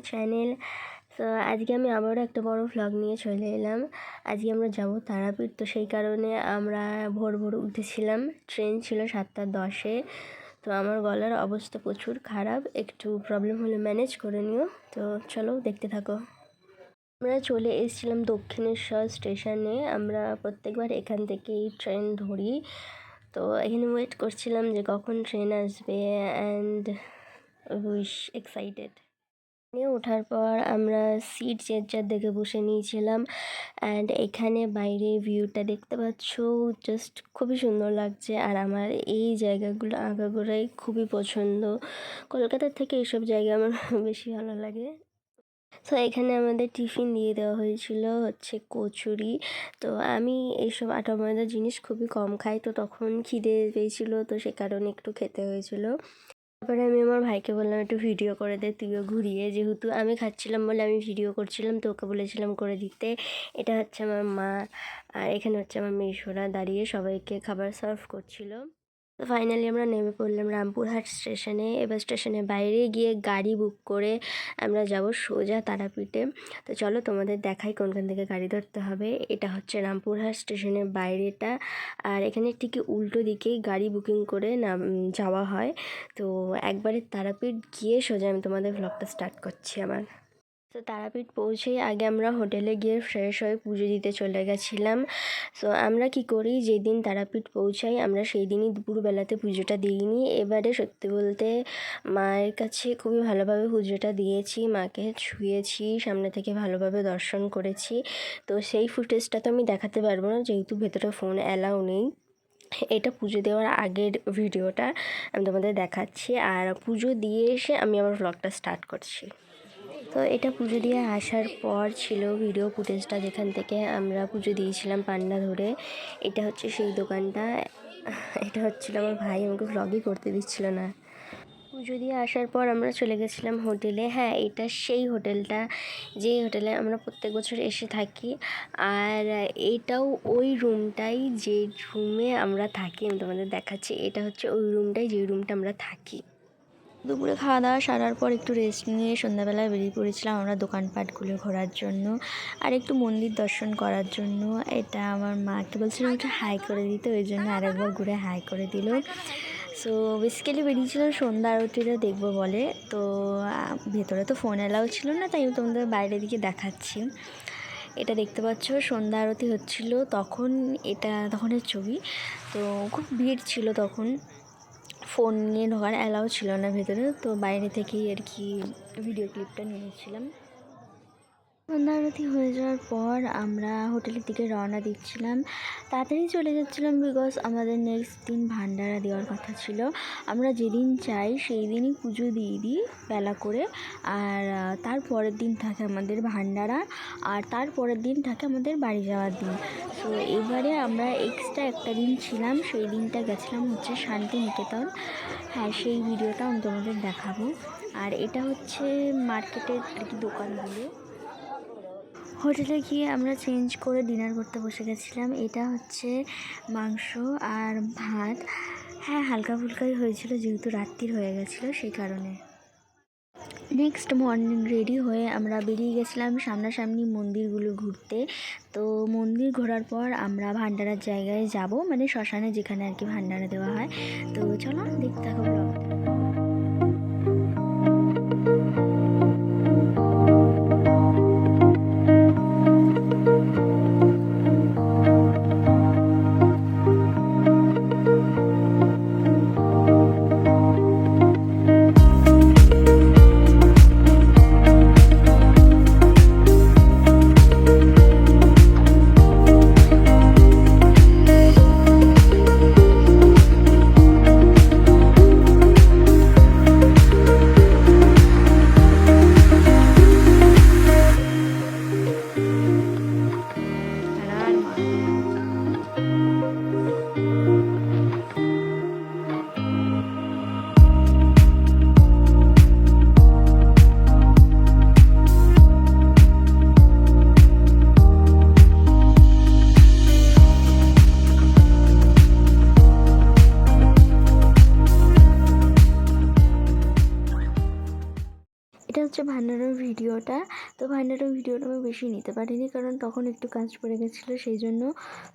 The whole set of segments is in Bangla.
চ্যানেল। তো আজকে আমি আবারও একটা বড় ভ্লগ নিয়ে চলে এলাম। আজকে আমরা যাব তারাপীঠ। তো সেই কারণে আমরা ভোর ভোর উঠেছিলাম। ট্রেন ছিল 7:10-এ। তো আমার গলার অবস্থা প্রচুর খারাপ, একটু প্রবলেম হলে ম্যানেজ করে নিও। তো চলো দেখতে থাকো। আমরা চলে এসেছিলাম দক্ষিণেশ্বর স্টেশনে। আমরা প্রত্যেকবার এখান থেকেই ট্রেন ধরি। তো এখানে ওয়েট করছিলাম যে কখন ট্রেন আসবে, অ্যান্ড উইশ এক্সাইটেড। ট্রেনে ওঠার পর আমরা সিট চেঞ্জার দেখে বসে নিয়েছিলাম, অ্যান্ড এখানে বাইরে ভিউটা দেখতে পাচ্ছ, জাস্ট খুবই সুন্দর লাগছে। আর আমার এই জায়গাগুলো আগাগোড়াই খুবই পছন্দ। কলকাতার থেকে এইসব জায়গা আমার বেশি ভালো লাগে। তো এখানে আমাদের টিফিন দিয়ে দেওয়া হয়েছিল হচ্ছে কচুরি। তো আমি এইসব আটা ময়দার জিনিস খুবই কম খাই, তো তখন খিদে পেয়েছিল, তো সে কারণে একটু খেতে হয়েছিল। তারপরে আমি আমার ভাইকে বললাম একটু ভিডিও করে দে তুইও ঘুরিয়ে, যেহেতু আমি খাচ্ছিলাম বলে আমি ভিডিও করছিলাম, তো ওকে বলেছিলাম করে দিতে। এটা হচ্ছে আমার মা, আর এখানে হচ্ছে আমার মেশোরা দাঁড়িয়ে সবাইকে খাবার সার্ভ করছিল। তো ফাইনালি আমরা নেমে পড়লাম রামপুরহাট স্টেশনে। এবার স্টেশনের বাইরে গিয়ে গাড়ি বুক করে আমরা যাব সোজা তারাপীঠে। তো চলো তোমাদের দেখাই কোনখান থেকে গাড়ি ধরতে হবে। এটা হচ্ছে রামপুরহাট স্টেশনের বাইরেটা, আর এখানে ঠিকই উল্টো দিকেই গাড়ি বুকিং করে যাওয়া হয়। তো একবারে তারাপীঠ গিয়ে সোজা আমি তোমাদের ভ্লগটা স্টার্ট করছি আমার। তো তারাপীঠ পৌঁছেই আগে আমরা হোটেলে গিয়ে ফ্রেশ হয়ে পুজো দিতে চলে গেছিলাম। সো আমরা কি করি, যেদিন তারাপীঠ পৌঁছাই আমরা সেই দিনই দুপুরবেলাতে পুজোটা দিইনি। এবারে সত্যি বলতে মায়ের কাছে খুবই ভালোভাবে পুজোটা দিয়েছি, মাকে ছুঁয়েছি, সামনে থেকে ভালোভাবে দর্শন করেছি। তো সেই ফুটেজটা তো আমি দেখাতে পারবো না, যেহেতু ভেতরে ফোন অ্যালাউ নেই। এটা পুজো দেওয়ার আগের ভিডিওটা আমি তোমাদের দেখাচ্ছি, আর পুজো দিয়ে এসে আমি আমার ভ্লগটা স্টার্ট করছি। তো এটা পুজো দিয়ে আসার পর ছিল ভিডিও ফুটেজটা, যেখান থেকে আমরা পুজো দিয়েছিলাম পান্ডা ধরে। এটা হচ্ছে সেই দোকানটা। এটা হচ্ছিলো আমার ভাই, আমাকে ভ্লগই করতে দিচ্ছিল না। পুজো দিয়ে আসার পর আমরা চলে গেছিলাম হোটেলে। হ্যাঁ, এটা সেই হোটেলটা যে হোটেলে আমরা প্রত্যেক বছর এসে থাকি, আর এটাও ওই রুমটাই যে রুমে আমরা থাকি। আমি তোমাদের দেখাচ্ছি, এটা হচ্ছে ওই রুমটাই যে রুমটা আমরা থাকি। দুপুরে খাওয়া দাওয়া সারার পর একটু রেস্ট নিয়ে সন্ধ্যাবেলায় বেরিয়ে পড়েছিলাম আমরা দোকানপাটগুলো ঘোরার জন্য আর একটু মন্দির দর্শন করার জন্য। এটা আমার মাকে বলছিলাম একটু হাই করে দিতে, ওই জন্য আরেকবার ঘুরে হাই করে দিল। সো বেসিক্যালি বেরিয়েছিলাম সন্ধ্যা আরতিটা দেখবো বলে। তো ভেতরে তো ফোন অ্যালাউ ছিল না, তাই আমি তোমাদের বাইরের দিকে দেখাচ্ছি। এটা দেখতে পাচ্ছ সন্ধ্যা আরতি হচ্ছিল তখন, এটা তখনের ছবি। তো খুব ভিড় ছিল তখন, ফোন নিয়ে ঢোকার অ্যালাউ ছিল না ভেতরে, তো বাইরে থেকেই আর কি ভিডিও ক্লিপটা নিয়েছিলাম। সন্ধ্যা আরতি হয়ে যাওয়ার পর আমরা হোটেলের দিকে রওনা দিচ্ছিলাম। তাড়াতাড়ি চলে যাচ্ছিলাম বিকজ আমাদের নেক্সট দিন ভান্ডারা দেওয়ার কথা ছিল। আমরা যেদিন চাই সেই দিনই পুজো দিয়ে দিই বেলা করে, আর তার পরের দিন থাকে আমাদের ভান্ডারা, আর তার পরের দিন থাকে আমাদের বাড়ি যাওয়ার দিন। সো এবারে আমরা এক্সট্রা একটা দিন ছিলাম, সেই দিনটা গেছিলাম হচ্ছে শান্তিনিকেতন। হ্যাঁ, সেই ভিডিওটা আমি তোমাদের দেখাবো। আর এটা হচ্ছে মার্কেটের আর কি দোকানগুলো। হোটেলে গিয়ে আমরা চেঞ্জ করে ডিনার করতে বসে গেছিলাম। এটা হচ্ছে মাংস আর ভাত। হ্যাঁ, হালকা ফুলকাই হয়েছিল যেহেতু রাত্রির হয়ে গেছিলো সেই কারণে। নেক্সট মর্নিং রেডি হয়ে আমরা বেরিয়ে গেছিলাম সামনাসামনি মন্দিরগুলো ঘুরতে। তো মন্দির ঘোরার পর আমরা ভান্ডারার জায়গায় যাব, মানে শ্মশানে যেখানে আর কি ভান্ডারা দেওয়া হয়। তো চলো দেখতে থাকো ব্লগটা। হচ্ছে ভান্ডারের ভিডিওটা। তো ভান্ডারের ভিডিওটা আমি বেশি নিতে পারিনি, কারণ তখন একটু কাজ পড়ে গেছিলো সেই জন্য।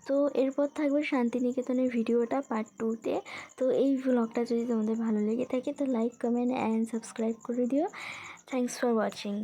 তো এরপর থাকবে শান্তিনিকেতনের ভিডিওটা পার্ট 2-তে। তো এই ব্লগটা যদি তোমাদের ভালো লেগে থাকে তো লাইক, কমেন্ট অ্যান্ড সাবস্ক্রাইব করে দিও। Thanks for watching.